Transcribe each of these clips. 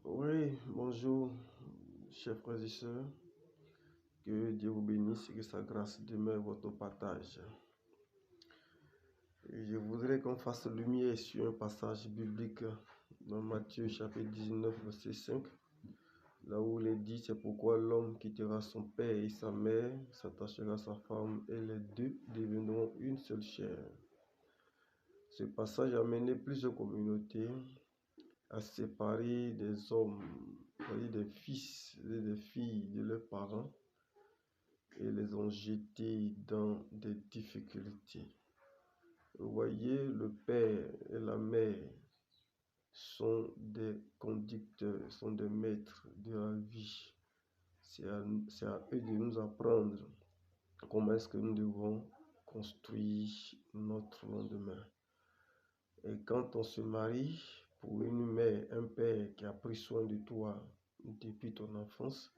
Oui, bonjour, chers frères et sœurs. Que Dieu vous bénisse et que sa grâce demeure votre partage. Et je voudrais qu'on fasse lumière sur un passage biblique dans Matthieu chapitre 19, verset 5, là où il est dit: c'est pourquoi l'homme quittera son père et sa mère, s'attachera à sa femme, et les deux deviendront une seule chair. Ce passage a mené plusieurs communautés à séparer des hommes, c'est-à-dire des fils et des filles de leurs parents, et les ont jetés dans des difficultés. Vous voyez, le père et la mère sont des conducteurs, sont des maîtres de la vie. C'est à eux de nous apprendre comment est-ce que nous devons construire notre lendemain. Et quand on se marie, pour une mère, un père qui a pris soin de toi depuis ton enfance,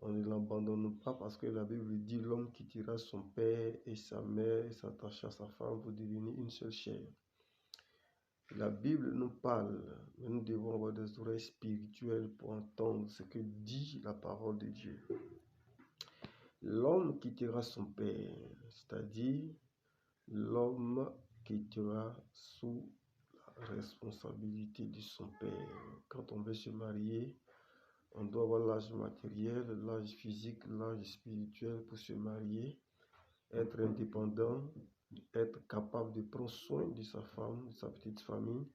on ne l'abandonne pas, parce que la Bible dit: l'homme quittera son père et sa mère et s'attachera à sa femme pour devenir une seule chair. La Bible nous parle, mais nous devons avoir des oreilles spirituelles pour entendre ce que dit la parole de Dieu. L'homme quittera son père, c'est-à-dire l'homme quittera sous la responsabilité de son père. Quand on veut se marier, on doit avoir l'âge matériel, l'âge physique, l'âge spirituel pour se marier, être indépendant, être capable de prendre soin de sa femme, de sa petite famille,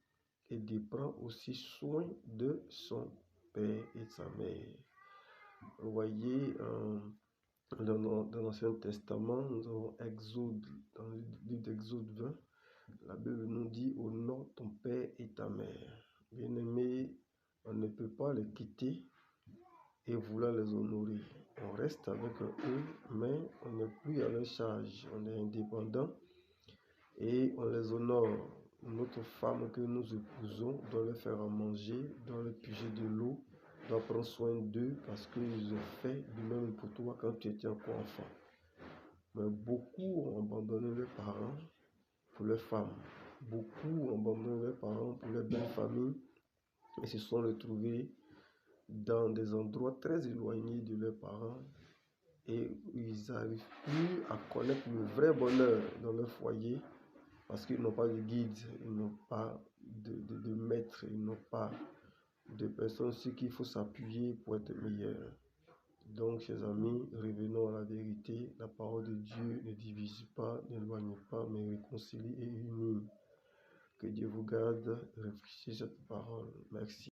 et de prendre aussi soin de son père et de sa mère. Vous voyez, dans l'Ancien Testament, nous avons Exode, dans le livre d'Exode 20, la Bible nous dit: honore ton père et ta mère. Bien-aimés, on ne peut pas les quitter et vouloir les honorer. On reste avec eux, mais on n'est plus à leur charge. On est indépendant et on les honore. Notre femme que nous épousons doit leur faire à manger, doit leur puiser de l'eau, doit prendre soin d'eux, parce qu'ils ont fait du même pour toi quand tu étais encore enfant. Mais beaucoup ont abandonné leurs parents pour leurs femmes. Beaucoup ont abandonné leurs parents pour leur belle famille et se sont retrouvés dans des endroits très éloignés de leurs parents, et ils n'arrivent plus à connaître le vrai bonheur dans leur foyer, parce qu'ils n'ont pas de guide, ils n'ont pas de maître, ils n'ont pas de personnes sur qui il faut s'appuyer pour être meilleur. Donc, chers amis, revenons à la vérité. La parole de Dieu ne divise pas, n'éloigne pas, mais réconcilie et unit. Que Dieu vous garde. Réfléchissez cette parole. Merci.